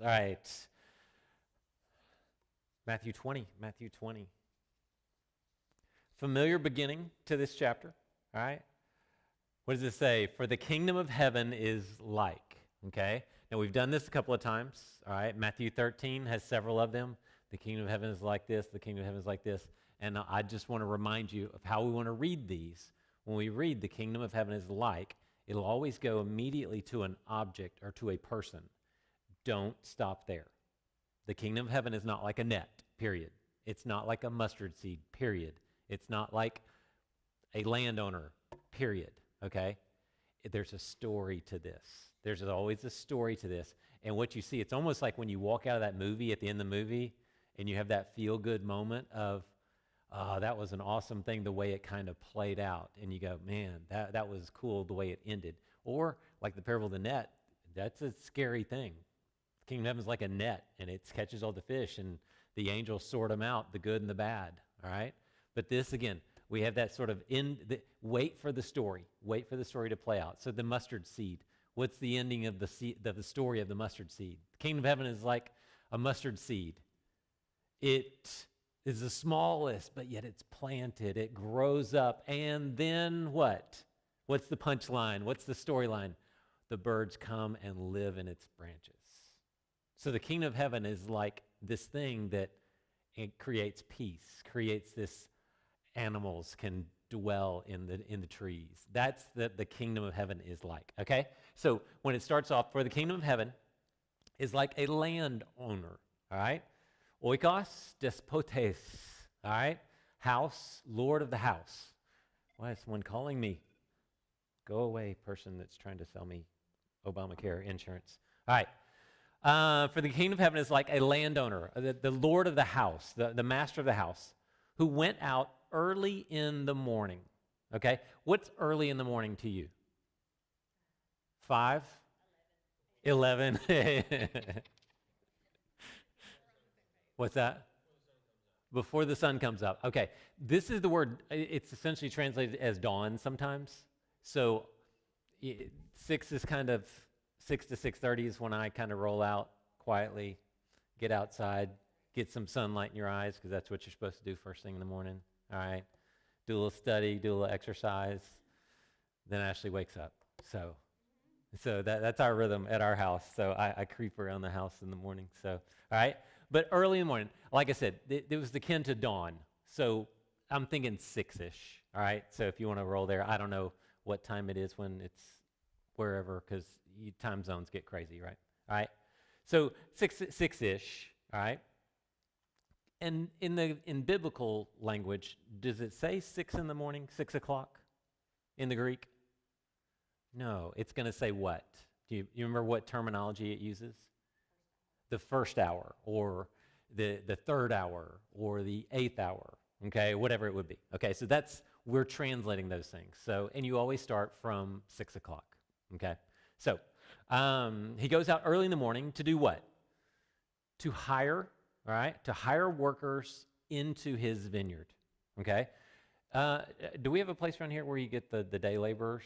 All right. Matthew 20. Familiar beginning to this chapter, all right? What does it say? For the kingdom of heaven is like, okay? Now, we've done this a couple of times, all right? Matthew 13 has several of them. The kingdom of heaven is like this. The kingdom of heaven is like this. And I just want to remind you of how we want to read these. When we read the kingdom of heaven is like, it'll always go immediately to an object or to a person. Don't stop there. The kingdom of heaven is not like a net, period. It's not like a mustard seed, period. It's not like a landowner, period, okay? There's a story to this. There's always a story to this. And what you see, it's almost like when you walk out of that movie, at the end of the movie, and you have that feel-good moment of, that was an awesome thing, the way it kind of played out. And you go, man, that was cool, the way it ended. Or, like the parable of the net, that's a scary thing. The kingdom of heaven is like a net, and it catches all the fish, and the angels sort them out, the good and the bad, all right? But this, again, we have that sort of wait for the story. Wait for the story to play out. So the mustard seed. What's the ending of the story of the mustard seed? The kingdom of heaven is like a mustard seed. It is the smallest, but yet it's planted. It grows up. And then what? What's the punchline? What's the storyline? The birds come and live in its branches. So the kingdom of heaven is like this thing that it creates peace, creates this animals can dwell in the trees. That's the kingdom of heaven is like, okay? So when it starts off, for the kingdom of heaven is like a landowner, all right? Oikos despotes, all right? House, lord of the house. Why is someone calling me? Go away, person that's trying to sell me Obamacare insurance. All right. For the kingdom of heaven is like a landowner, the lord of the house, the master of the house, who went out early in the morning. Okay? What's early in the morning to you? 5? 11. What's that? Before the sun comes up. Okay. This is the word, it's essentially translated as dawn sometimes. So 6 is kind of, 6 to 6:30 is when I kind of roll out quietly, get outside, get some sunlight in your eyes, because that's what you're supposed to do first thing in the morning. All right? Do a little study, do a little exercise. Then Ashley wakes up. So that's our rhythm at our house. So I creep around the house in the morning. So, all right? But early in the morning, like I said, it was akin to dawn. So I'm thinking 6-ish, all right? So if you want to roll there, I don't know what time it is when it's wherever, because time zones get crazy, right? All right? So 6-ish, all right? And in biblical language, does it say 6 in the morning, 6 o'clock in the Greek? No, it's going to say what? Do you remember what terminology it uses? The first hour, or the third hour, or the 8th hour, okay, whatever it would be. Okay, so we're translating those things. So, and you always start from 6 o'clock, okay? So, he goes out early in the morning to do what? To hire, all right, to hire workers into his vineyard, okay? Do we have a place around here where you get the day laborers?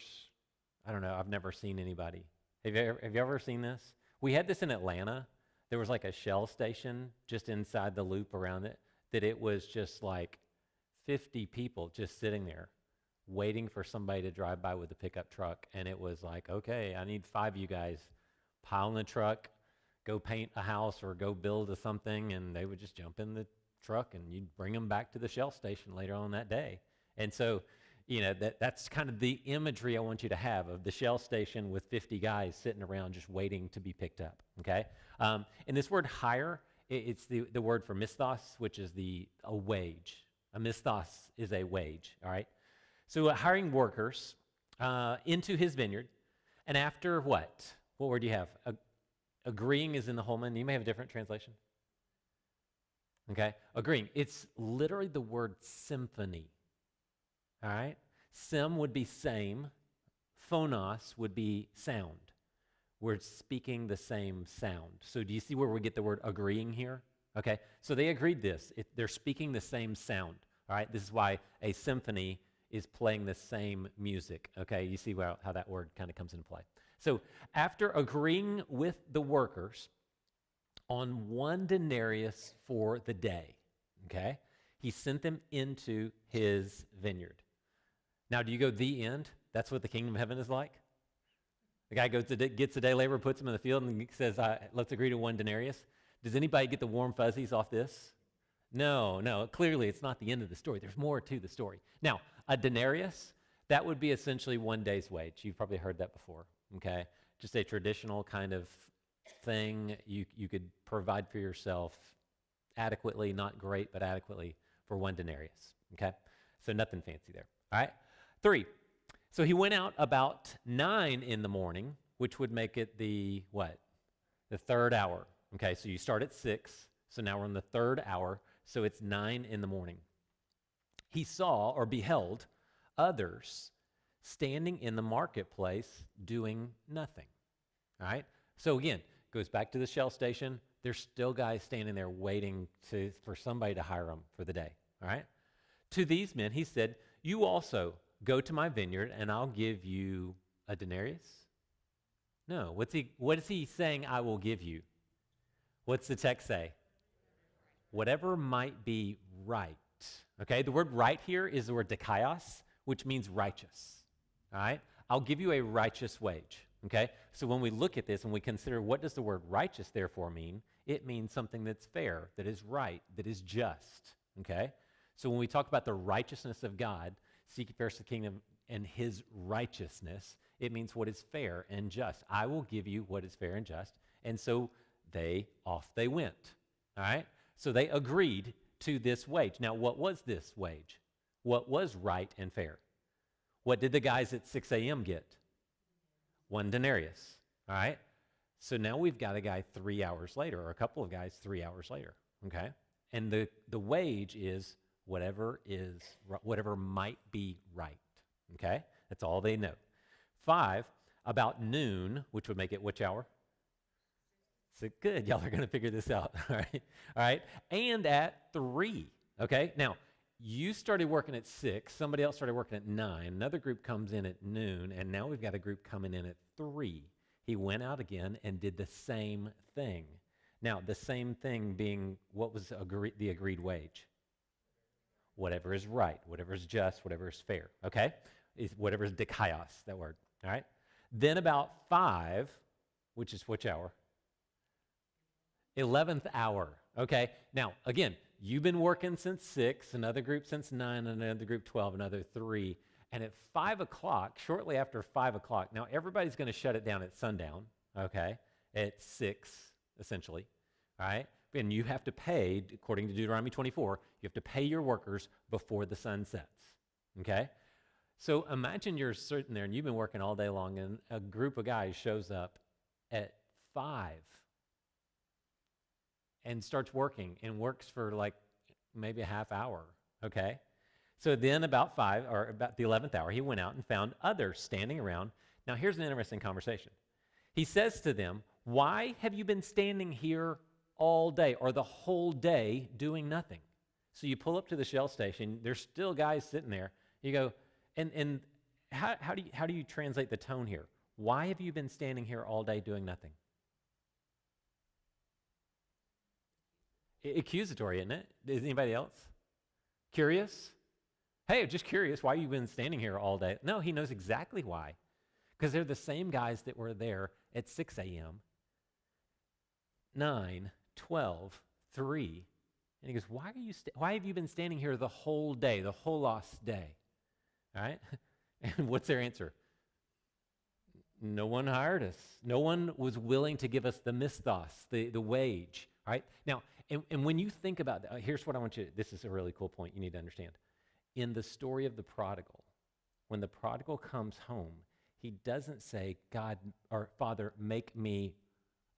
I don't know. I've never seen anybody. Have you ever seen this? We had this in Atlanta. There was like a Shell station just inside the loop around it, that it was just like 50 people just sitting there waiting for somebody to drive by with a pickup truck. And it was like, okay, I need 5 of you guys. Pile in the truck, go paint a house or go build something, and they would just jump in the truck and you'd bring them back to the Shell station later on that day. And so, that's kind of the imagery I want you to have of the Shell station with 50 guys sitting around just waiting to be picked up, okay? And this word hire, it's the word for misthos, which is a wage. A misthos is a wage, all right? So hiring workers into his vineyard, and after what? What word do you have? Agreeing is in the Holman. You may have a different translation. Okay? Agreeing. It's literally the word symphony. All right? Sim would be same. Phonos would be sound. We're speaking the same sound. So do you see where we get the word agreeing here? Okay? So they agreed this. They're speaking the same sound. All right? This is why a symphony is playing the same music. Okay? You see how that word kind of comes into play. So after agreeing with the workers, on 1 denarius for the day, okay? He sent them into his vineyard. Now, do you go the end? That's what the kingdom of heaven is like? The guy gets a day labor, puts him in the field, and says, let's agree to 1 denarius. Does anybody get the warm fuzzies off this? No, clearly it's not the end of the story. There's more to the story. Now, a denarius, that would be essentially 1 day's wage. You've probably heard that before, okay? Just a traditional kind of thing you could provide for yourself adequately, not great, but adequately for 1 denarius, okay? So nothing fancy there, all right? 3, so he went out about 9 in the morning, which would make it the what? The 3rd hour, okay? So you start at 6, so now we're in the 3rd hour, so it's 9 in the morning. He saw or beheld others standing in the marketplace doing nothing, all right? So again, goes back to the Shell station. There's still guys standing there waiting for somebody to hire them for the day, all right? To these men, he said, you also go to my vineyard and I'll give you a denarius? No, what is he saying I will give you? What's the text say? Whatever might be right, okay? The word right here is the word dikaios, which means righteous, all right? I'll give you a righteous wage, okay? So when we look at this and we consider what does the word righteous therefore mean, it means something that's fair, that is right, that is just, okay? So when we talk about the righteousness of God, seek first the kingdom and his righteousness, it means what is fair and just. I will give you what is fair and just. And so off they went, all right? So they agreed to this wage. Now, what was this wage? What was right and fair? What did the guys at 6 a.m. get? 1 denarius, all right? So now we've got a guy 3 hours later, or a couple of guys 3 hours later, okay? And the wage is whatever might be right, okay? That's all they know. 5, about noon, which would make it which hour? So good, y'all are going to figure this out, all right? And at 3, okay? Now, you started working at 6, somebody else started working at 9, another group comes in at noon, and now we've got a group coming in at 3. He went out again and did the same thing. Now, the same thing being, what was the agreed wage? Whatever is right, whatever is just, whatever is fair, okay? Whatever is dikaios, that word, all right? Then about 5, which is which hour? 11th hour, okay? Now, again, you've been working since 6, another group since 9, another group 12, another 3. And at 5 o'clock, shortly after 5 o'clock, now everybody's going to shut it down at sundown, okay? At 6, essentially, all right? And you have to pay, according to Deuteronomy 24, you have to pay your workers before the sun sets, okay? So imagine you're sitting there and you've been working all day long and a group of guys shows up at 5 and starts working and works for like maybe a half hour, okay? So then about 5, or about the 11th hour, he went out and found others standing around. Now here's an interesting conversation. He says to them, why have you been standing here all day or the whole day doing nothing? So you pull up to the Shell station, there's still guys sitting there. You go, and how do you translate the tone here? Why have you been standing here all day doing nothing? Accusatory, isn't it? Is anybody else curious? Hey, just curious, why you been standing here all day? No, he knows exactly why. Because they're the same guys that were there at 6 a.m., 9, 12, 3. And he goes, why have you been standing here the whole day, the whole lost day? All right? And what's their answer? No one hired us. No one was willing to give us the misthos, the wage. All right? Now, and when you think about that, here's what I want you to, this is a really cool point you need to understand. In the story of the prodigal, when the prodigal comes home, he doesn't say, God or Father, make me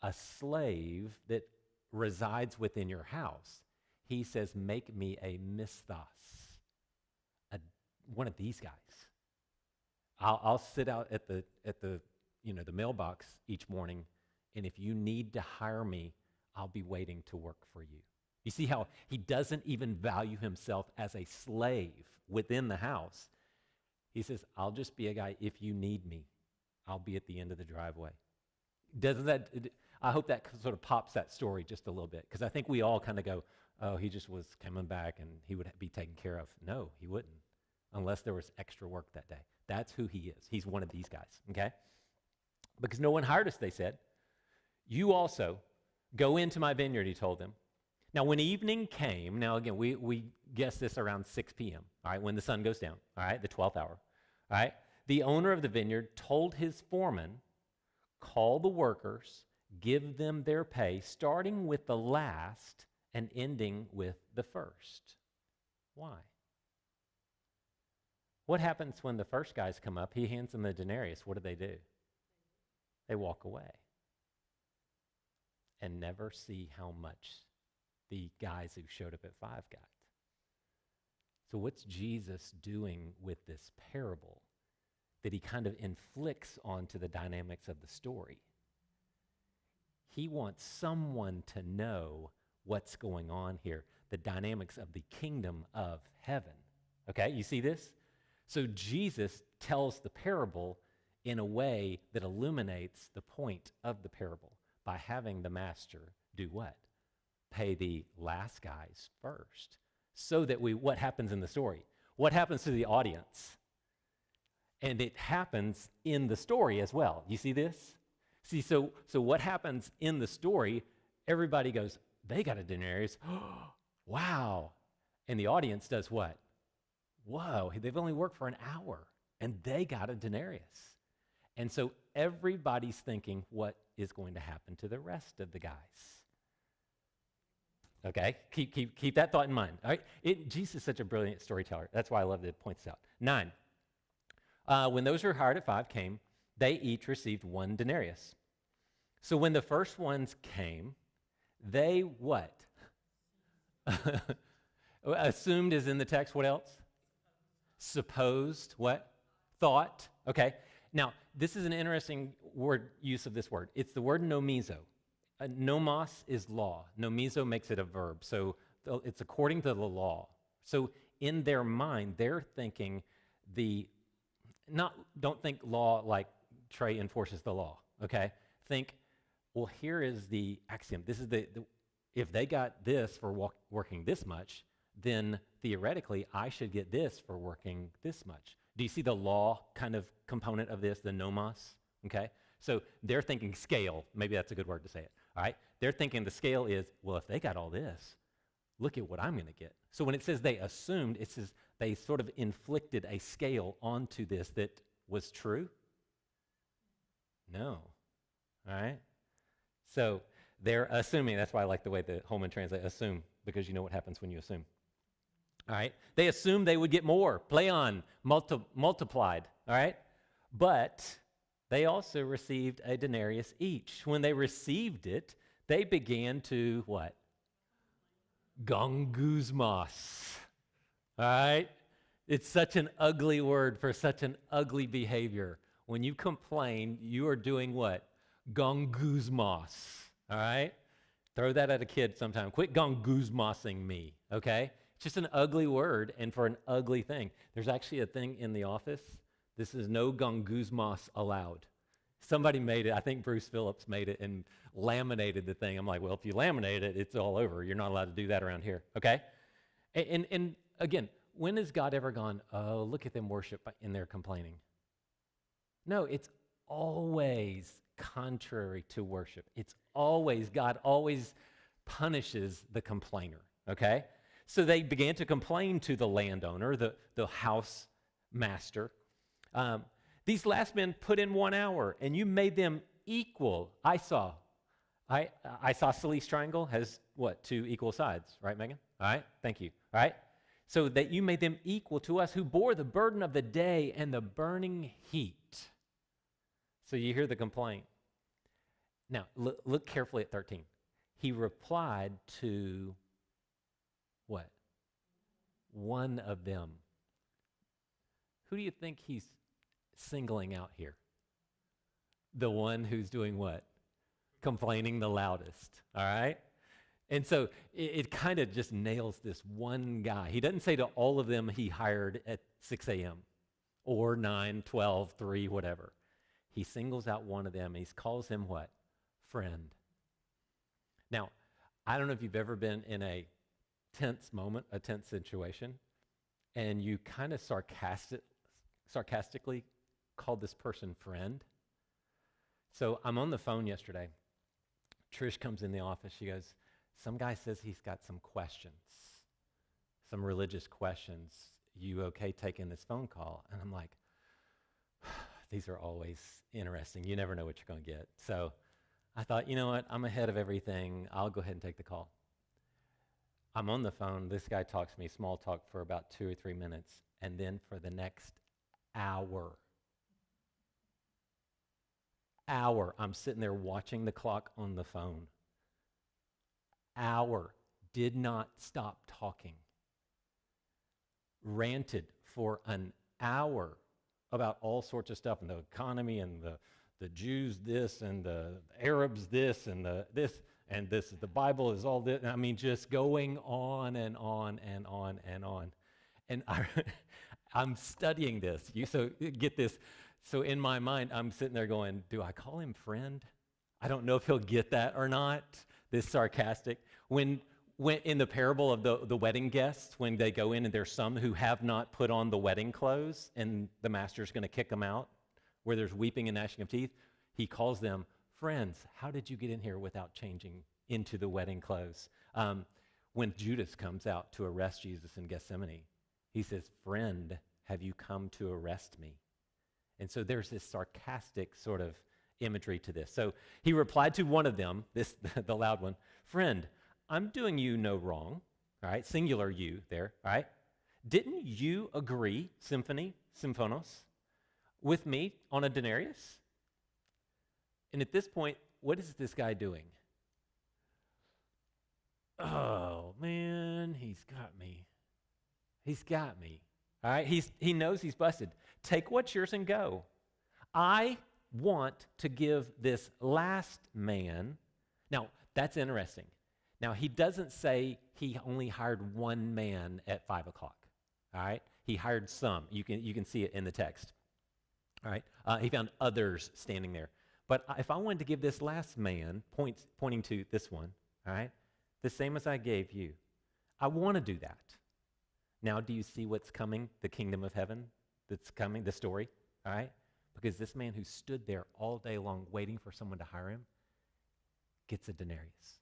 a slave that resides within your house. He says, make me a misthos, one of these guys. I'll sit out at the the mailbox each morning, and if you need to hire me, I'll be waiting to work for you. You see how he doesn't even value himself as a slave within the house. He says, I'll just be a guy if you need me. I'll be at the end of the driveway. Doesn't that, I hope that sort of pops that story just a little bit, because I think we all kind of go, oh, he just was coming back and he would be taken care of. No, he wouldn't, unless there was extra work that day. That's who he is. He's one of these guys, okay? Because no one hired us, they said. You also go into my vineyard, he told them. Now, when evening came, now again, we guess this around 6 p.m., all right, when the sun goes down, all right, the 12th hour, all right? The owner of the vineyard told his foreman, call the workers, give them their pay, starting with the last and ending with the first. Why? What happens when the first guys come up? He hands them the denarius. What do? They walk away and never see how much the guys who showed up at 5 got. So what's Jesus doing with this parable that he kind of inflicts onto the dynamics of the story? He wants someone to know what's going on here, the dynamics of the kingdom of heaven. Okay, you see this? So Jesus tells the parable in a way that illuminates the point of the parable by having the master do what? Pay the last guys first. So that what happens in the story? What happens to the audience? And it happens in the story as well. You see this? See, so what happens in the story, everybody goes, they got a denarius. Wow. And the audience does what? Whoa, they've only worked for an hour, and they got a denarius. And so everybody's thinking, what is going to happen to the rest of the guys? Okay, keep that thought in mind. All right, Jesus is such a brilliant storyteller. That's why I love to point this out. 9, when those who were hired at 5 came, they each received 1 denarius. So when the first ones came, they what? Assumed is in the text. What else? Supposed. What? Thought. Okay. Now, this is an interesting use of this word. It's the word nomizo. Nomos is law. Nomizo makes it a verb. So it's according to the law. So in their mind, they're thinking don't think law like Trey enforces the law, okay? Think, well, here is the axiom. This is if they got this for working this much, then theoretically I should get this for working this much. Do you see the law kind of component of this, the nomos? Okay, so they're thinking scale. Maybe that's a good word to say it. All right, they're thinking the scale is, well, if they got all this, look at what I'm going to get. So when it says they assumed, it says they sort of inflicted a scale onto this that was true. No. All right, so they're assuming. That's why I like the way the Holman translates assume, because you know what happens when you assume. All right, they assumed they would get more, pleon, multiplied, all right? But they also received a denarius each. When they received it, they began to what? Gonguzmos, all right? It's such an ugly word for such an ugly behavior. When you complain, you are doing what? Gonguzmos, all right? Throw that at a kid sometime. Quit gonguzmosing me, okay? It's just an ugly word and for an ugly thing. There's actually a thing in the office. This is no gonguzmos allowed. Somebody made it. I think Bruce Phillips made it and laminated the thing. I'm like, well, if you laminate it, it's all over. You're not allowed to do that around here, okay? And again, when has God ever gone, oh, look at them worship in their complaining? No, it's always contrary to worship. It's always, God always punishes the complainer, okay? So they began to complain to the landowner, the house master. These last men put in 1 hour, and you made them equal. Isosceles triangle has what? 2 equal sides, right, Megan? All right, thank you. All right, so that you made them equal to us who bore the burden of the day and the burning heat. So you hear the complaint. Now, look carefully at 13. He replied to what? One of them. Who do you think he's singling out here? The one who's doing what? Complaining the loudest, all right? And so it kind of just nails this one guy. He doesn't say to all of them he hired at 6 a.m. or 9, 12, 3, whatever. He singles out one of them and he calls him what? Friend. Now, I don't know if you've ever been in a tense moment, a tense situation, and you kind of sarcastically called this person friend. So I'm on the phone yesterday. Trish comes in the office. She goes, some guy says he's got some questions, some religious questions. You okay taking this phone call? And I'm like, these are always interesting. You never know what you're going to get. So I thought, you know what? I'm ahead of everything. I'll go ahead and take the call. I'm on the phone. This guy talks to me, small talk, for about 2 or 3 minutes. And then for the next hour, I'm sitting there watching the clock on the phone. Did not stop talking. Ranted for an hour about all sorts of stuff, and the economy, and the Jews this, and the Arabs this, and the Bible is all this. I mean, just going on and on and on and on. And I'm studying this. So get this. So in my mind, I'm sitting there going, do I call him friend? I don't know if he'll get that or not, this sarcastic. When in the parable of the wedding guests, when they go in and there's some who have not put on the wedding clothes and the master's going to kick them out, where there's weeping and gnashing of teeth, he calls them friends. How did you get in here without changing into the wedding clothes? When Judas comes out to arrest Jesus in Gethsemane, he says, friend, have you come to arrest me? And so there's this sarcastic sort of imagery to this. So he replied to one of them, the loud one, friend, I'm doing you no wrong, all right, singular you there, all right? Didn't you agree, symphonos, with me on a denarius? And at this point, what is this guy doing? Oh, man, he's got me. He's got me, all right? He knows he's busted. Take what's yours and go. I want to give this last man. Now, that's interesting. Now, he doesn't say he only hired one man at 5 o'clock, all right? He hired some. You can see it in the text, all right? He found others standing there. But if I wanted to give this last man, pointing to this one, all right, the same as I gave you, I want to do that. Now, do you see what's coming, the kingdom of heaven that's coming, the story, all right? Because this man who stood there all day long waiting for someone to hire him gets a denarius.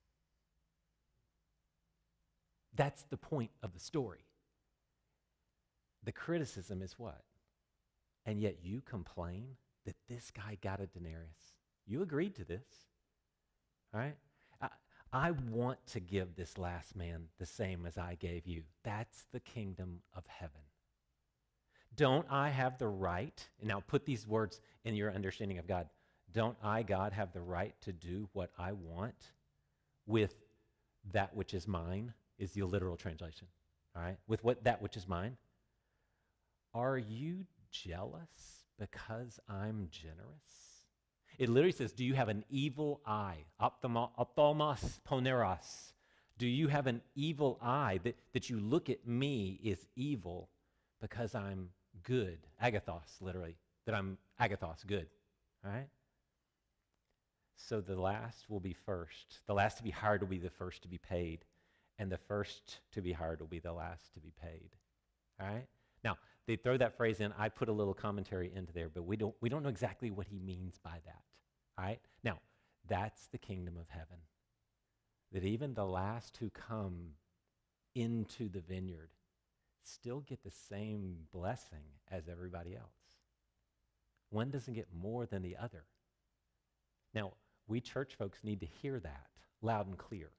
That's the point of the story. The criticism is what? And yet you complain that this guy got a denarius. You agreed to this, all right? I want to give this last man the same as I gave you. That's the kingdom of heaven. Don't I have the right, and now put these words in your understanding of God, don't I, God, have the right to do what I want with that which is mine, is the literal translation, all right? With that which is mine. Are you jealous because I'm generous? It literally says, do you have an evil eye? Ophthalmos poneros. Do you have an evil eye that you look at me is evil because I'm good? Agathos, literally. That I'm agathos, good. All right? So the last will be first. The last to be hired will be the first to be paid. And the first to be hired will be the last to be paid. All right? Now, they throw that phrase in. I put a little commentary into there, but we don't know exactly what he means by that. All right? Now, that's the kingdom of heaven. That even the last who come into the vineyard still get the same blessing as everybody else. One doesn't get more than the other. Now, we church folks need to hear that loud and clear.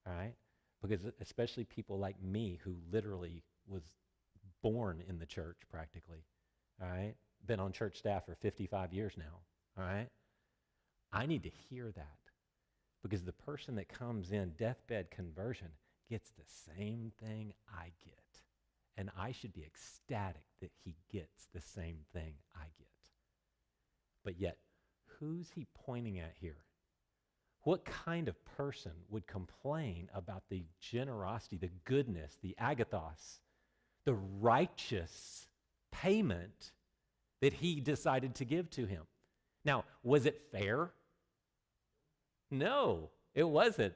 All right? Because especially people like me who literally was born in the church practically, all right? Been on church staff for 55 years now, all right? I need to hear that because the person that comes in deathbed conversion gets the same thing I get. And I should be ecstatic that he gets the same thing I get. But yet, who's he pointing at here? What kind of person would complain about the generosity, the goodness, the agathos, the righteous payment that he decided to give to him? Now, was it fair? No. It wasn't.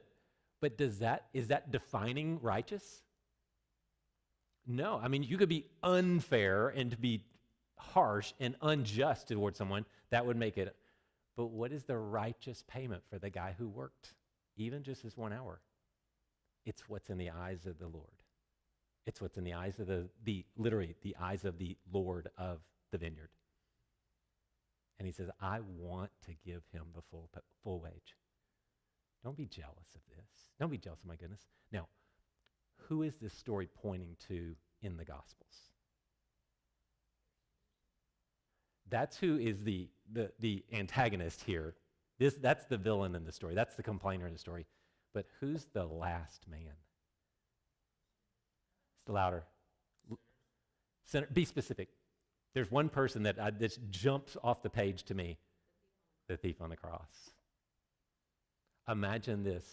But is that defining righteous? No. I mean, you could be unfair and to be harsh and unjust towards someone. That would make it. But what is the righteous payment for the guy who worked, even just this 1 hour? It's what's in the eyes of the Lord. It's what's in the eyes of literally the eyes of the Lord of the vineyard. And he says, I want to give him the full wage. Don't be jealous of this. Don't be jealous of my goodness. Now, who is this story pointing to in the Gospels? That's who is the antagonist here. That's the villain in the story. That's the complainer in the story. But who's the last man? It's louder. Be specific. There's one person that this jumps off the page to me. The thief on the cross. Imagine this.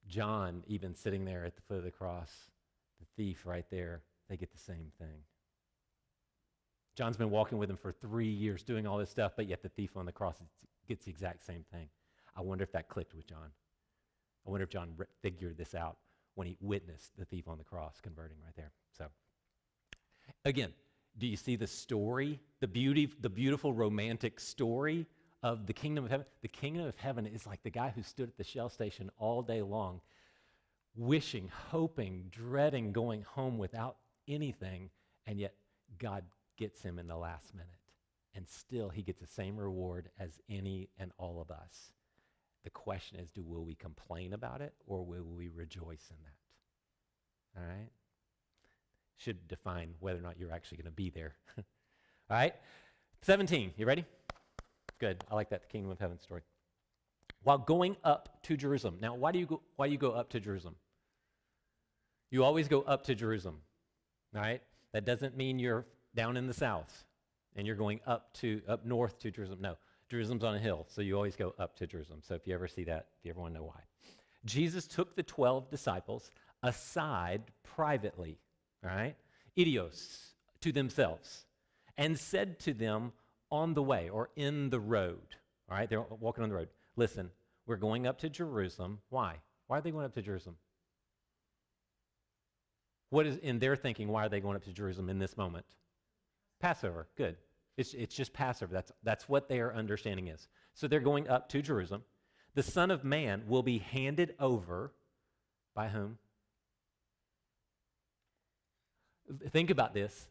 John even sitting there at the foot of the cross. The thief right there. They get the same thing. John's been walking with him for 3 years doing all this stuff, but yet the thief on the cross gets the exact same thing. I wonder if that clicked with John. I wonder if John figured this out when he witnessed the thief on the cross converting right there. So, again, do you see the story, the beautiful romantic story of the kingdom of heaven? The kingdom of heaven is like the guy who stood at the Shell station all day long, wishing, hoping, dreading going home without anything, and yet God gets him in the last minute. And still he gets the same reward as any and all of us. The question is, will we complain about it or will we rejoice in that? All right? Should define whether or not you're actually going to be there. All right? 17, you ready? Good. I like that, the kingdom of heaven story. While going up to Jerusalem. Now, why do you go up to Jerusalem? You always go up to Jerusalem. All right? That doesn't mean you're down in the south and you're going up north to Jerusalem. No, Jerusalem's on a hill, so you always go up to Jerusalem. So if you ever see that, if you ever want to know why. Jesus took the 12 disciples aside privately, all right, idios, to themselves, and said to them on the way or in the road, all right, they're walking on the road. Listen, we're going up to Jerusalem. Why? Why are they going up to Jerusalem? What is in their thinking? Why are they going up to Jerusalem in this moment? Passover. Good. It's just Passover. That's what their understanding is. So they're going up to Jerusalem. The Son of Man will be handed over by whom? Think about this.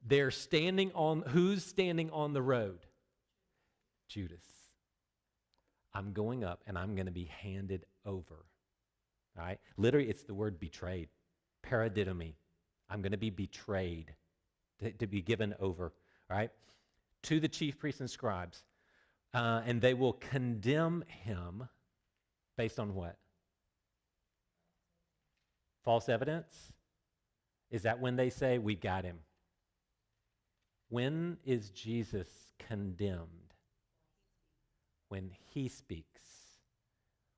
Who's standing on the road? Judas. I'm going up and I'm going to be handed over. All right? Literally, it's the word betrayed. Paradidomi. I'm going to be betrayed, to be given over, all right, to the chief priests and scribes, and they will condemn him based on what? False evidence? Is that when they say, we got him? When is Jesus condemned? When he speaks.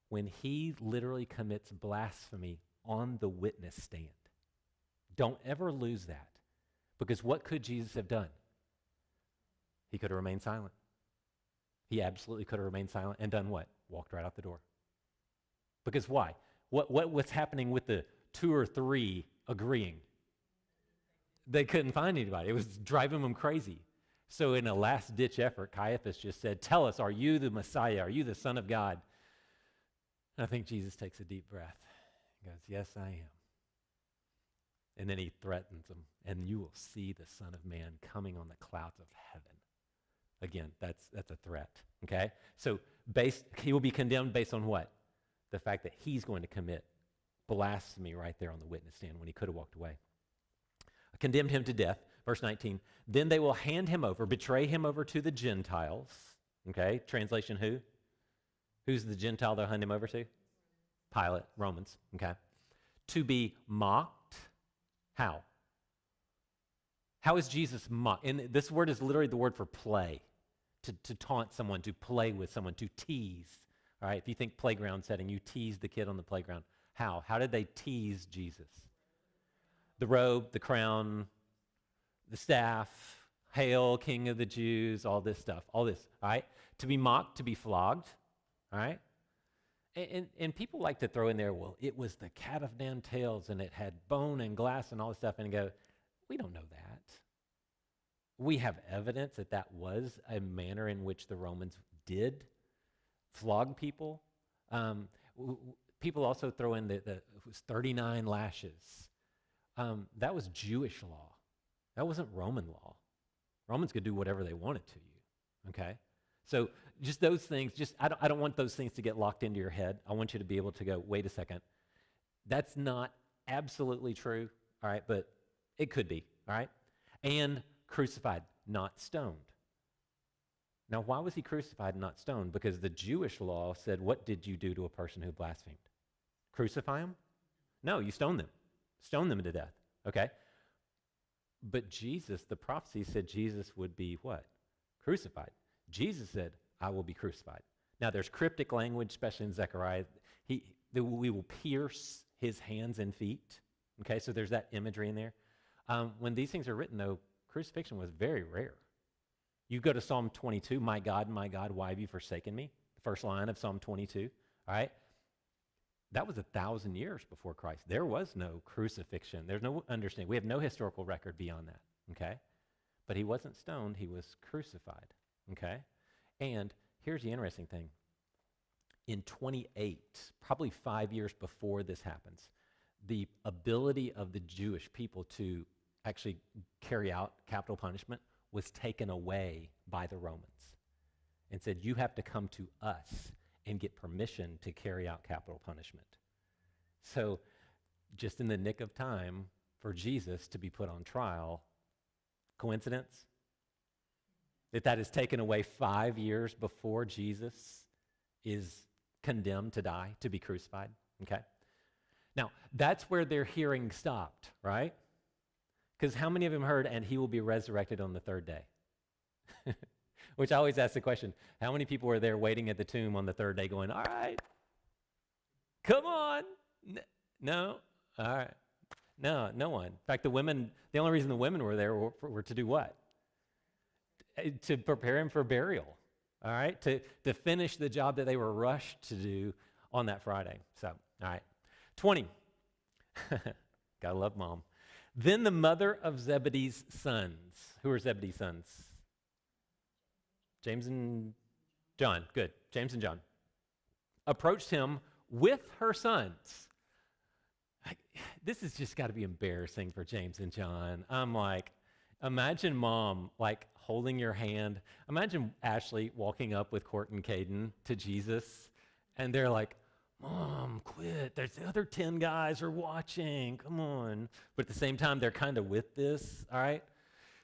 When he literally commits blasphemy on the witness stand. Don't ever lose that. Because what could Jesus have done? He could have remained silent. He absolutely could have remained silent and done what? Walked right out the door. Because why? What's happening with the 2 or 3 agreeing? They couldn't find anybody. It was driving them crazy. So in a last-ditch effort, Caiaphas just said, tell us, are you the Messiah? Are you the Son of God? And I think Jesus takes a deep breath. He goes, yes, I am. And then he threatens them, and you will see the Son of Man coming on the clouds of heaven. Again, that's a threat, okay? So he will be condemned based on what? The fact that he's going to commit blasphemy right there on the witness stand when he could have walked away. Condemned him to death, verse 19. Then they will hand him over, betray him over to the Gentiles, okay? Translation, who? Who's the Gentile they'll hand him over to? Pilate, Romans, okay? To be mocked. How? How is Jesus mocked? And this word is literally the word for play, to taunt someone, to play with someone, to tease. All right, if you think playground setting, you tease the kid on the playground. How? How did they tease Jesus? The robe, the crown, the staff, hail, King of the Jews, all this stuff, all this, all right? To be mocked, to be flogged, all right? And people like to throw in there, well, it was the cat of nine tails and it had bone and glass and all this stuff, and go, we don't know that. We have evidence that that was a manner in which the Romans did flog people. People also throw in that it was 39 lashes. That was Jewish law. That wasn't Roman law. Romans could do whatever they wanted to you, okay? So just those things, I don't want those things to get locked into your head. I want you to be able to go, wait a second. That's not absolutely true, all right, but it could be, all right? And crucified, not stoned. Now, why was he crucified and not stoned? Because the Jewish law said, what did you do to a person who blasphemed? Crucify him? No, you stone them. Stone them to death, okay? But Jesus, the prophecy said Jesus would be what? Crucified. Jesus said, I will be crucified. Now, there's cryptic language, especially in Zechariah. We will pierce his hands and feet, okay? So there's that imagery in there. When these things are written, though, crucifixion was very rare. You go to Psalm 22, my God, why have you forsaken me? The first line of Psalm 22, all right? That was 1,000 years before Christ. There was no crucifixion. There's no understanding. We have no historical record beyond that, okay? But he wasn't stoned. He was crucified, okay? And here's the interesting thing. In 28, probably 5 years before this happens, the ability of the Jewish people to actually carry out capital punishment was taken away by the Romans and said, you have to come to us and get permission to carry out capital punishment. So just in the nick of time for Jesus to be put on trial, coincidence? That is taken away 5 years before Jesus is condemned to die, to be crucified, okay? Now, that's where their hearing stopped, right? Because how many of them heard, and he will be resurrected on the third day? Which I always ask the question, how many people were there waiting at the tomb on the third day going, all right, come on. No, all right. No, no one. In fact, the only reason the women were there were to do what? To prepare him for burial, all right? To finish the job that they were rushed to do on that Friday. So, all right. 20. Gotta love mom. Then the mother of Zebedee's sons. Who are Zebedee's sons? James and John. Good. James and John. Approached him with her sons. This has just got to be embarrassing for James and John. I'm like, imagine mom like holding your hand. Imagine Ashley walking up with Court and Caden to Jesus, and they're like, Mom, quit. There's the other 10 guys are watching. Come on. But at the same time, they're kind of with this, all right?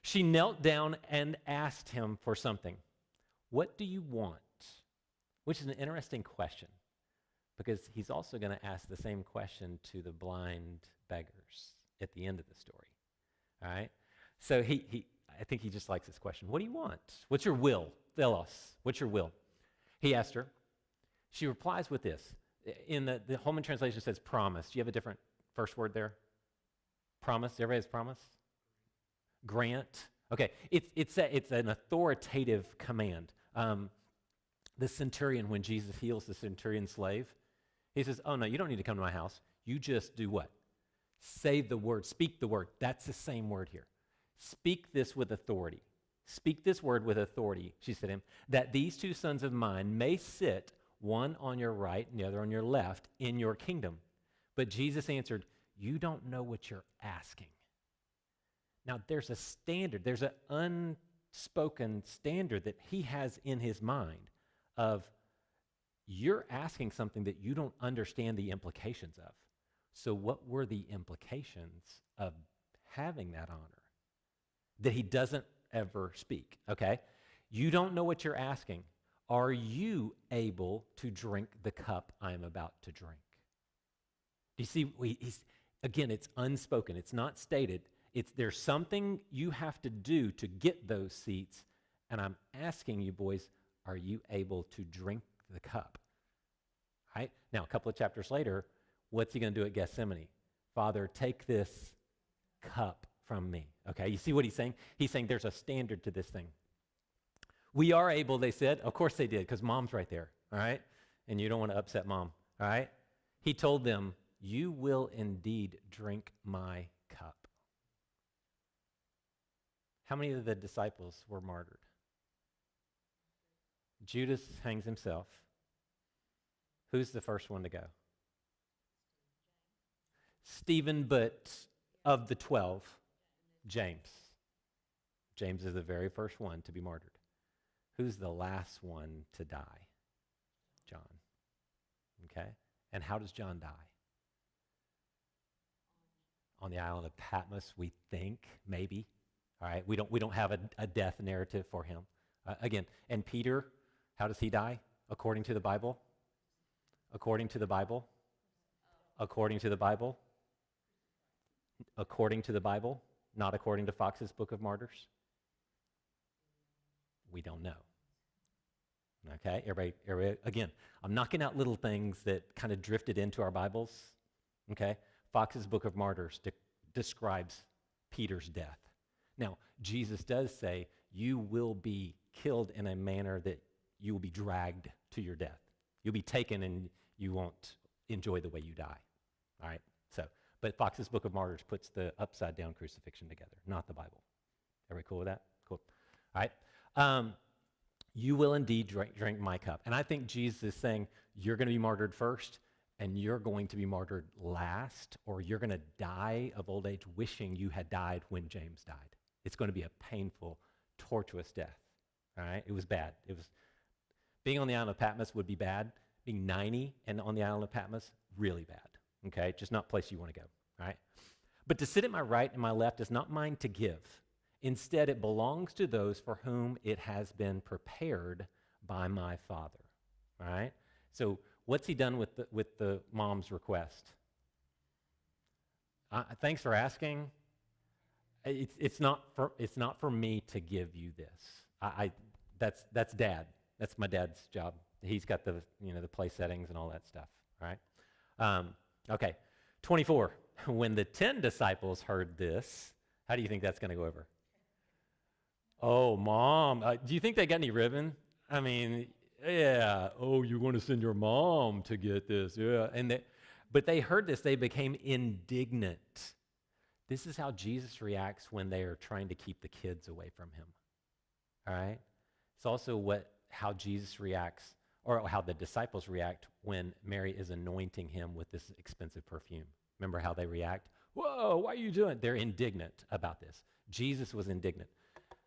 She knelt down and asked him for something. What do you want? Which is an interesting question, because he's also going to ask the same question to the blind beggars at the end of the story, all right? So I think he just likes this question. What do you want? What's your will? Tell us. What's your will? He asked her. She replies with this. In the Holman translation says promise. Do you have a different first word there? Promise. Everybody has promise? Grant. Okay. It's an authoritative command. The centurion, when Jesus heals the centurion's slave, he says, oh, no, you don't need to come to my house. You just do what? Say the word. Speak the word. That's the same word here. Speak this with authority. Speak this word with authority, she said to him, that these two sons of mine may sit, one on your right and the other on your left, in your kingdom. But Jesus answered, you don't know what you're asking. Now, there's a standard. There's an unspoken standard that he has in his mind of you're asking something that you don't understand the implications of. So what were the implications of having that honor that he doesn't ever speak, okay? You don't know what you're asking. Are you able to drink the cup I am about to drink? Do you see, again, it's unspoken. It's not stated. There's something you have to do to get those seats, and I'm asking you, boys, are you able to drink the cup? Right? Now, a couple of chapters later, what's he going to do at Gethsemane? Father, take this cup from me. Okay, you see what he's saying? He's saying there's a standard to this thing. We are able, they said. Of course they did, because mom's right there, all right? and you don't want to upset mom, all right? He told them, you will indeed drink my cup. How many of the disciples were martyred? Judas hangs himself. Who's the first one to go? Stephen, but of the 12, James. James is the very first one to be martyred. Who's the last one to die? John. Okay? And how does John die? On the island of Patmos, we think, maybe. All right? We don't have a death narrative for him. Again, and Peter, how does he die? According to the Bible? According to the Bible? According to the Bible? According to the Bible? Not according to Fox's Book of Martyrs? We don't know. Okay, everybody, again, I'm knocking out little things that kind of drifted into our Bibles. Okay, Fox's Book of Martyrs describes Peter's death. Now, Jesus does say, you will be killed in a manner that you will be dragged to your death. You'll be taken and you won't enjoy the way you die. All right, so, but Fox's Book of Martyrs puts the upside down crucifixion together, not the Bible. Everybody cool with that? Cool. All right. You will indeed drink my cup. And I think Jesus is saying, you're going to be martyred first, and you're going to be martyred last, or you're going to die of old age wishing you had died when James died. It's going to be a painful, tortuous death. All right? It was bad. Being on the island of Patmos would be bad. Being 90 and on the island of Patmos, really bad. Okay? Just not a place you want to go. All right? But to sit at my right and my left is not mine to give. Instead, it belongs to those for whom it has been prepared by my Father. All right? So what's he done with the mom's request? Thanks for asking. It's not for me to give you this. That's Dad. That's my dad's job. He's got the place settings and all that stuff. All right? Okay. 24. When the 10 disciples heard this, how do you think that's going to go over? Oh, Mom, do you think they got any ribbon? I mean, yeah. Oh, you're going to send your mom to get this. Yeah. But they heard this. They became indignant. This is how Jesus reacts when they are trying to keep the kids away from him. All right? It's also how Jesus reacts, or how the disciples react when Mary is anointing him with this expensive perfume. Remember how they react? Whoa, why are you doing it? They're indignant about this. Jesus was indignant.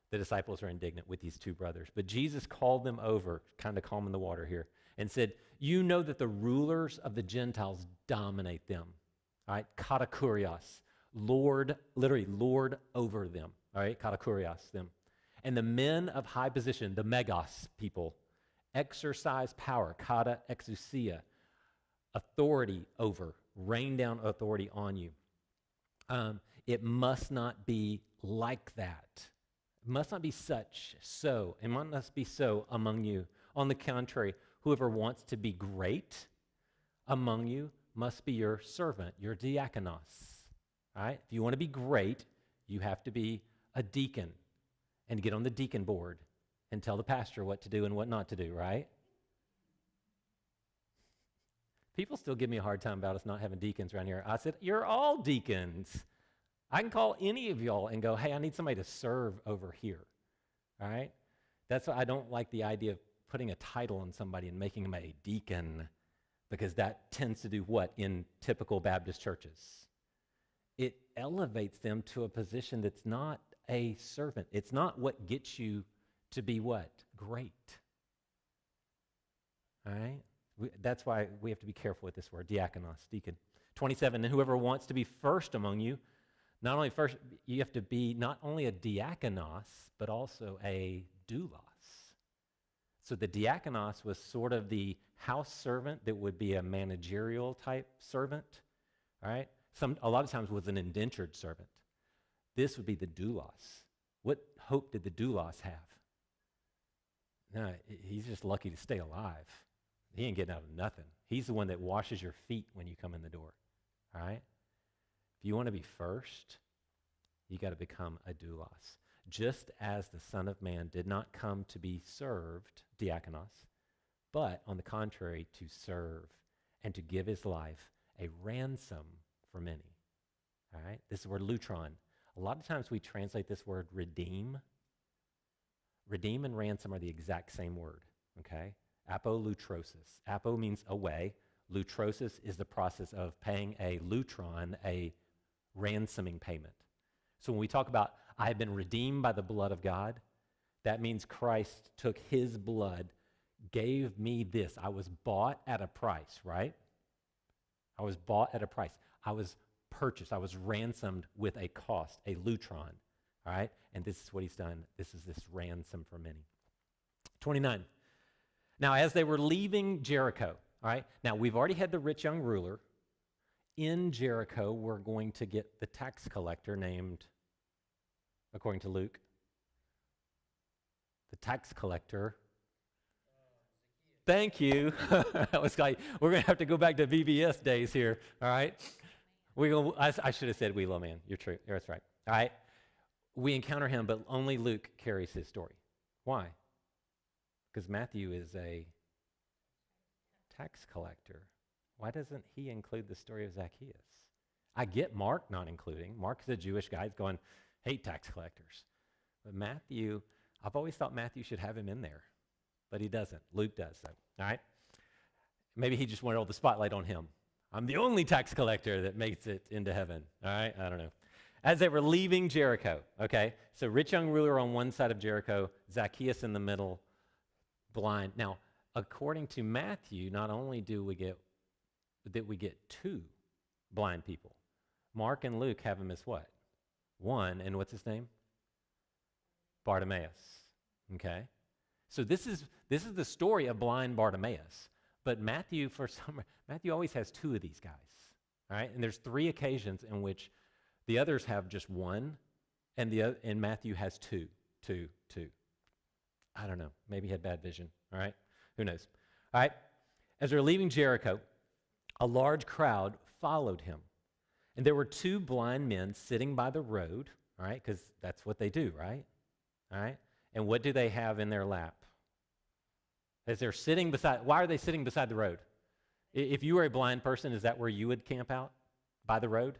The disciples are indignant with these two brothers. But Jesus called them over, kind of calming the water here, and said, you know that the rulers of the Gentiles dominate them. All right? Katakurios. Lord, literally Lord over them. All right? Katakurios, them. And the men of high position, the megos people, exercise power, kata exousia, authority over, rain down authority on you. It must not be like that. It must not be so. It must not be so among you. On the contrary, whoever wants to be great among you must be your servant, your diakonos. All right? If you want to be great, you have to be a deacon and get on the deacon board and tell the pastor what to do and what not to do, right? People still give me a hard time about us not having deacons around here. I said, you're all deacons. I can call any of y'all and go, hey, I need somebody to serve over here, all right? That's why I don't like the idea of putting a title on somebody and making them a deacon, because that tends to do what in typical Baptist churches? It elevates them to a position that's not a servant. It's not what gets you to be what? Great. All right? That's why we have to be careful with this word, diakonos, deacon. 27, and whoever wants to be first among you, not only first, you have to be not only a diakonos, but also a doulos. So the diakonos was sort of the house servant that would be a managerial type servant, all right? A lot of times was an indentured servant. This would be the doulos. What hope did the doulos have? No, he's just lucky to stay alive. He ain't getting out of nothing. He's the one that washes your feet when you come in the door, all right? If you want to be first, you got to become a doulos. Just as the Son of Man did not come to be served, diakonos, but on the contrary, to serve and to give his life a ransom for many. All right? This is the word lutron. A lot of times we translate this word redeem. Redeem and ransom are the exact same word, okay? Apolutrosis. Apo means away. Lutrosis is the process of paying a lutron, a ransoming payment. So when we talk about, I have been redeemed by the blood of God, that means Christ took his blood, gave me this. I was bought at a price, right? I was bought at a price. I was purchased. I was ransomed with a cost, a lutron, all right? And this is what he's done. This is this ransom for many. 29. Now, as they were leaving Jericho, all right? Now, we've already had the rich young ruler. In Jericho, we're going to get the tax collector named, according to Luke, the tax collector. Thank you. That was like, we're going to have to go back to VBS days here, all right? I should have said Wheelo Man. You're true. That's right. All right? We encounter him, but only Luke carries his story. Why? Because Matthew is a tax collector. Why doesn't he include the story of Zacchaeus? I get Mark not including. Mark is a Jewish guy going, hate tax collectors. But Matthew, I've always thought Matthew should have him in there, but he doesn't. Luke does, though. All right? Maybe he just wanted all the spotlight on him. I'm the only tax collector that makes it into heaven. All right? I don't know. As they were leaving Jericho, okay? So rich young ruler on one side of Jericho, Zacchaeus in the middle, blind. Now, according to Matthew, not only did we get two blind people. Mark and Luke have him as what? One, and what's his name? Bartimaeus. Okay? So this is the story of blind Bartimaeus. But Matthew always has two of these guys. All right? And there's 3 occasions in which the others have just one, and Matthew has two. I don't know. Maybe he had bad vision. All right? Who knows? All right? As they're leaving Jericho, a large crowd followed him. And there were 2 blind men sitting by the road, all right? Because that's what they do, right? All right? And what do they have in their lap? As they're sitting beside, why are they sitting beside the road? If you were a blind person, is that where you would camp out? By the road?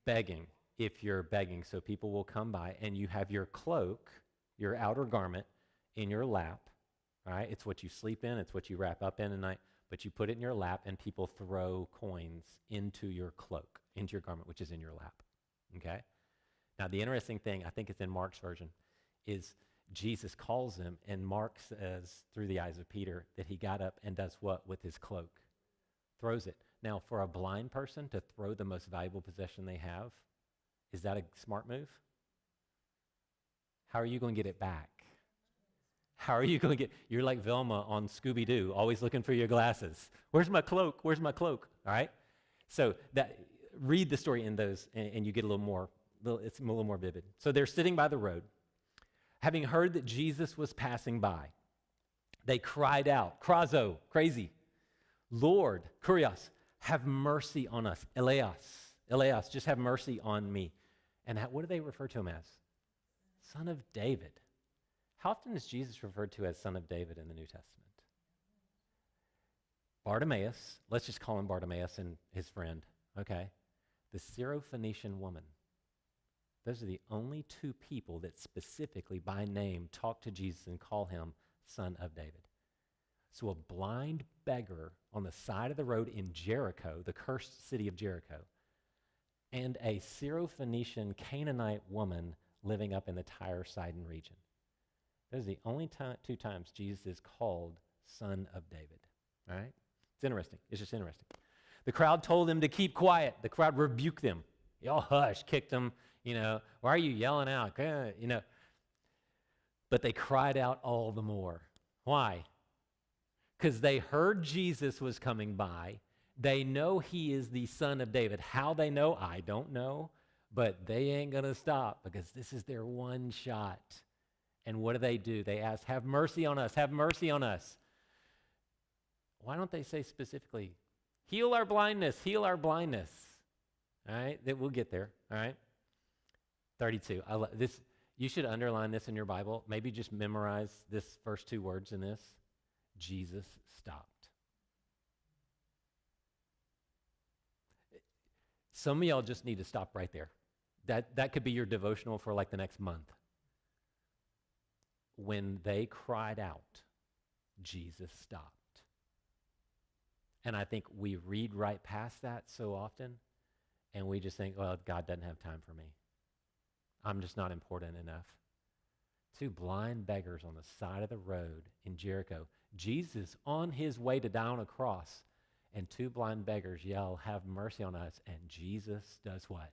Begging, if you're begging. So people will come by and you have your cloak, your outer garment, in your lap. All right? It's what you sleep in. It's what you wrap up in at night. But you put it in your lap and people throw coins into your cloak, into your garment, which is in your lap. Okay? Now, the interesting thing, I think it's in Mark's version, is Jesus calls him, and Mark says, through the eyes of Peter, that he got up and does what with his cloak? Throws it. Now, for a blind person to throw the most valuable possession they have, is that a smart move? How are you going to get it back? How are you going to you're like Velma on Scooby-Doo, always looking for your glasses. Where's my cloak? Where's my cloak? All right? So read the story in those, and you get it's a little more vivid. So they're sitting by the road. Having heard that Jesus was passing by, they cried out, krazo, crazy, Lord, kurios, have mercy on us. Eleos, just have mercy on me. And what do they refer to him as? Son of David. How often is Jesus referred to as Son of David in the New Testament? Bartimaeus, let's just call him Bartimaeus and his friend, okay? The Syrophoenician woman. Those are the only 2 people that specifically by name talk to Jesus and call him Son of David. So a blind beggar on the side of the road in Jericho, the cursed city of Jericho, and a Syrophoenician Canaanite woman living up in the Tyre Sidon region. Those are the only 2 times Jesus is called Son of David. All right? It's interesting. It's just interesting. The crowd told them to keep quiet. The crowd rebuked them. Y'all hush, kicked them. Why are you yelling out? But they cried out all the more. Why? Because they heard Jesus was coming by. They know he is the Son of David. How they know, I don't know. But they ain't going to stop because this is their one shot. And what do? They ask, have mercy on us, have mercy on us. Why don't they say specifically, heal our blindness, heal our blindness? All right, we'll get there, all right? 32, you should underline this in your Bible. Maybe just memorize this first 2 words in this. Jesus stopped. Some of y'all just need to stop right there. That could be your devotional for like the next month. When they cried out, Jesus stopped. And I think we read right past that so often, and we just think, well, God doesn't have time for me. I'm just not important enough. 2 blind beggars on the side of the road in Jericho. Jesus on his way to die on a cross, and 2 blind beggars yell, have mercy on us, and Jesus does what?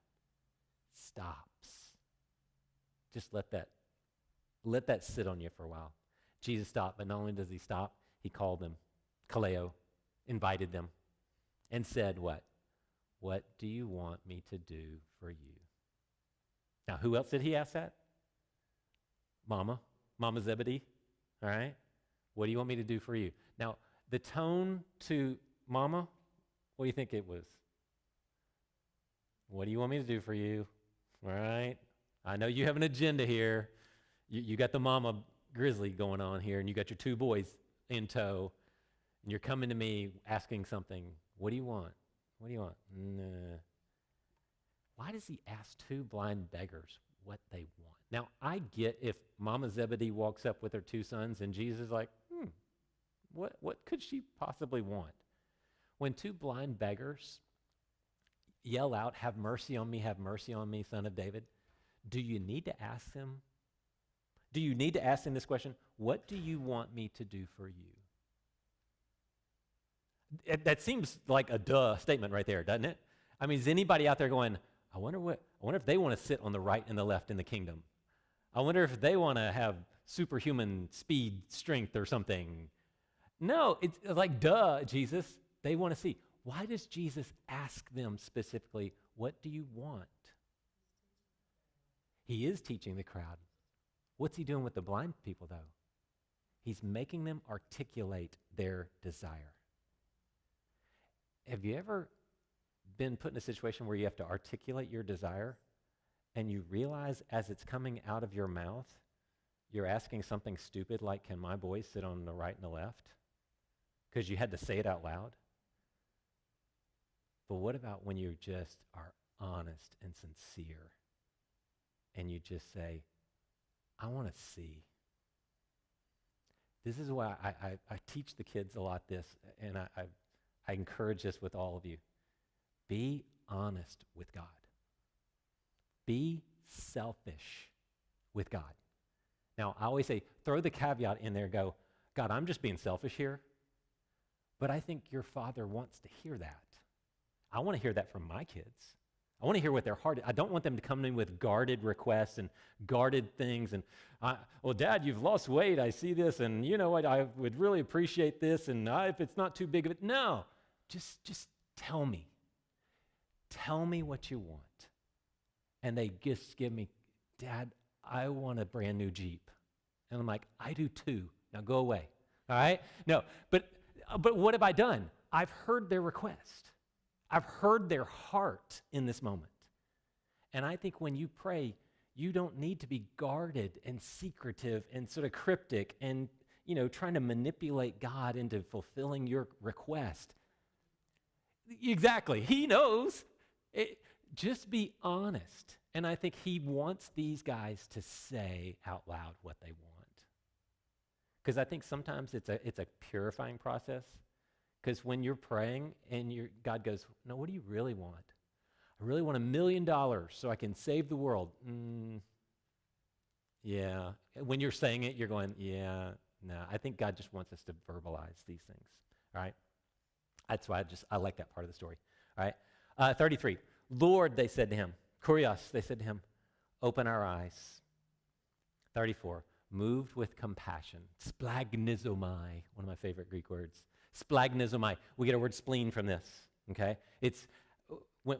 Stops. Just let that sit on you for a while. Jesus stopped, but not only does he stop, he called them, kaleo, invited them, and said what? What do you want me to do for you? Now, who else did he ask that? Mama Zebedee, all right? What do you want me to do for you? Now, the tone to Mama, what do you think it was? What do you want me to do for you? All right? I know you have an agenda here. You got the mama grizzly going on here, and you got your 2 boys in tow, and you're coming to me asking something. What do you want? What do you want? Nah. Why does he ask 2 blind beggars what they want? Now, I get if Mama Zebedee walks up with her 2 sons, and Jesus is like, what could she possibly want? When 2 blind beggars yell out, have mercy on me, son of David, do you need to ask them? Do you need to ask them this question? What do you want me to do for you? That seems like a duh statement right there, doesn't it? I mean, is anybody out there going, I wonder if they want to sit on the right and the left in the kingdom. I wonder if they want to have superhuman speed, strength, or something. No, it's like, duh, Jesus. They want to see. Why does Jesus ask them specifically, what do you want? He is teaching the crowd. What's he doing with the blind people, though? He's making them articulate their desire. Have you ever been put in a situation where you have to articulate your desire and you realize as it's coming out of your mouth, you're asking something stupid like, can my boys sit on the right and the left? Because you had to say it out loud. But what about when you just are honest and sincere and you just say, I want to see. This is why I teach the kids a lot this, and I encourage this with all of you. Be honest with God. Be selfish with God. Now, I always say, throw the caveat in there, go, God, I'm just being selfish here, but I think your Father wants to hear that. I want to hear that from my kids. I want to hear what their heart is. I don't want them to come in with guarded requests and guarded things. And, well, Dad, you've lost weight. I see this, and you know what? I would really appreciate this, and if it's not too big of it. No, just tell me. Tell me what you want. And they just give me, Dad, I want a brand new Jeep. And I'm like, I do too. Now go away. All right? No, but what have I done? I've heard their request. I've heard their heart in this moment. And I think when you pray, you don't need to be guarded and secretive and sort of cryptic and, trying to manipulate God into fulfilling your request. Exactly. He knows. Just be honest. And I think he wants these guys to say out loud what they want. Because I think sometimes it's a purifying process. Because when you're praying and God goes, no, what do you really want? I really want $1 million so I can save the world. Yeah. When you're saying it, you're going, yeah, no. I think God just wants us to verbalize these things. All right? That's why I like that part of the story. All right? 33. Lord, they said to him. Kurios, they said to him, open our eyes. 34. Moved with compassion. Splagnizomai, one of my favorite Greek words. Splagnizomai. We get our word spleen from this, okay?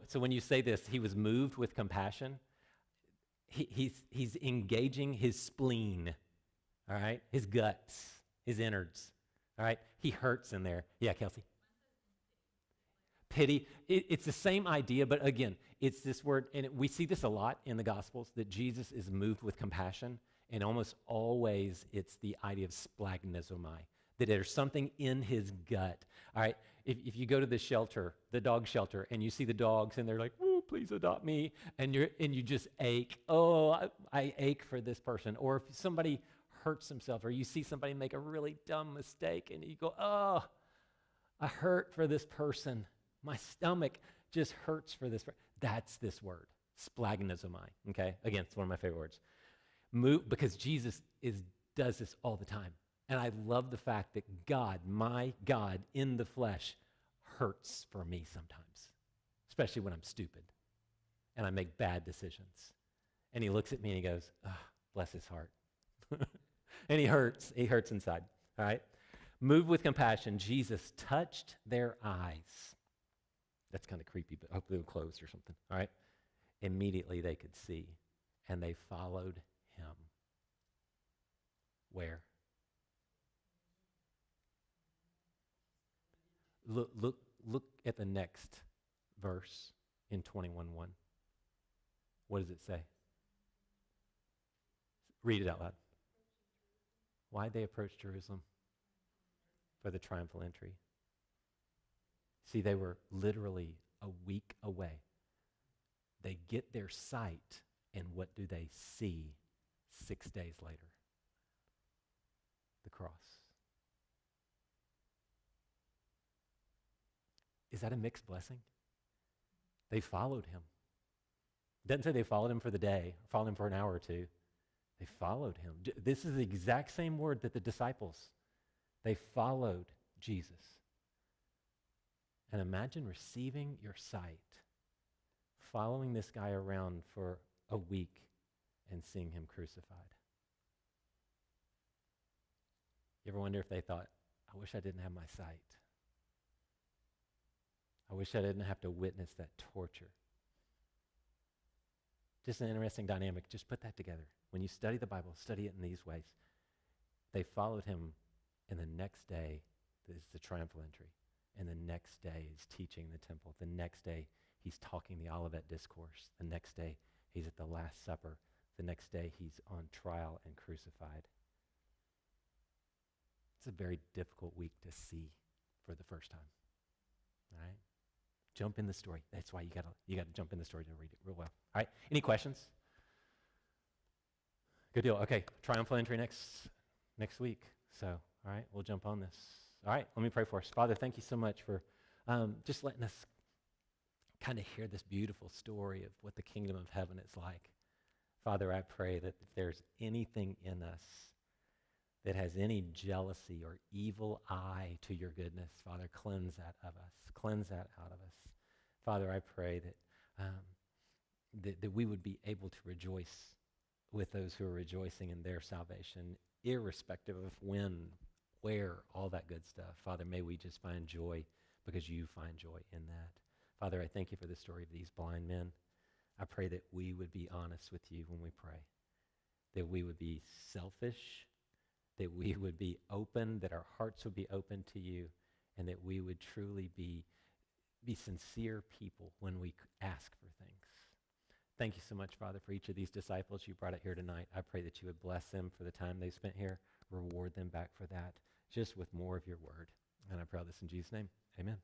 So when you say this, he was moved with compassion, he's engaging his spleen, all right? His guts, his innards, all right? He hurts in there. Yeah, Kelsey? Pity. It's the same idea, but again, it's this word, and we see this a lot in the Gospels, that Jesus is moved with compassion, and almost always it's the idea of splagnizomai, that there's something in his gut. All right, if you go to the shelter, the dog shelter, and you see the dogs and they're like, oh, please adopt me, and you just ache. Oh, I ache for this person. Or if somebody hurts themselves, or you see somebody make a really dumb mistake and you go, oh, I hurt for this person. My stomach just hurts for this. That's this word, splagnizomai. Okay, again, it's one of my favorite words. Because Jesus does this all the time. And I love the fact that God, my God in the flesh, hurts for me sometimes, especially when I'm stupid and I make bad decisions. And he looks at me and he goes, oh, bless his heart. And he hurts inside, all right? Moved with compassion, Jesus touched their eyes. That's kind of creepy, but hopefully they'll close or something, all right? Immediately they could see, and they followed him. Where? Look at the next verse in 21:1. What does it say? Read it out loud. Why'd they approach Jerusalem? For the triumphal entry. See, they were literally a week away. They get their sight, and what do they see 6 days later? The cross. Is that a mixed blessing? They followed him. It doesn't say they followed him for the day, or followed him for an hour or two. They followed him. This is the exact same word that the disciples, they followed Jesus. And imagine receiving your sight, following this guy around for a week and seeing him crucified. You ever wonder if they thought, I wish I didn't have my sight. I wish I didn't have to witness that torture. Just an interesting dynamic. Just put that together. When you study the Bible, study it in these ways. They followed him, and the next day is the triumphal entry. And the next day is teaching the temple. The next day, he's talking the Olivet Discourse. The next day, he's at the Last Supper. The next day, he's on trial and crucified. It's a very difficult week to see for the first time. All right? Jump in the story. That's why you gotta jump in the story to read it real well. All right? Any questions? Good deal. Okay, triumphal entry next week. So, all right, we'll jump on this. All right, let me pray for us. Father, thank you so much for just letting us kind of hear this beautiful story of what the kingdom of heaven is like. Father, I pray that if there's anything in us that has any jealousy or evil eye to your goodness, Father, cleanse that of us. Cleanse that out of us. Father, I pray that we would be able to rejoice with those who are rejoicing in their salvation, irrespective of when, where, all that good stuff. Father, may we just find joy because you find joy in that. Father, I thank you for the story of these blind men. I pray that we would be honest with you when we pray, that we would be selfish, that we would be open, that our hearts would be open to you, and that we would truly be sincere people when we ask for things. Thank you so much, Father, for each of these disciples you brought out here tonight. I pray that you would bless them for the time they spent here, reward them back for that, just with more of your word. And I pray all this in Jesus' name. Amen.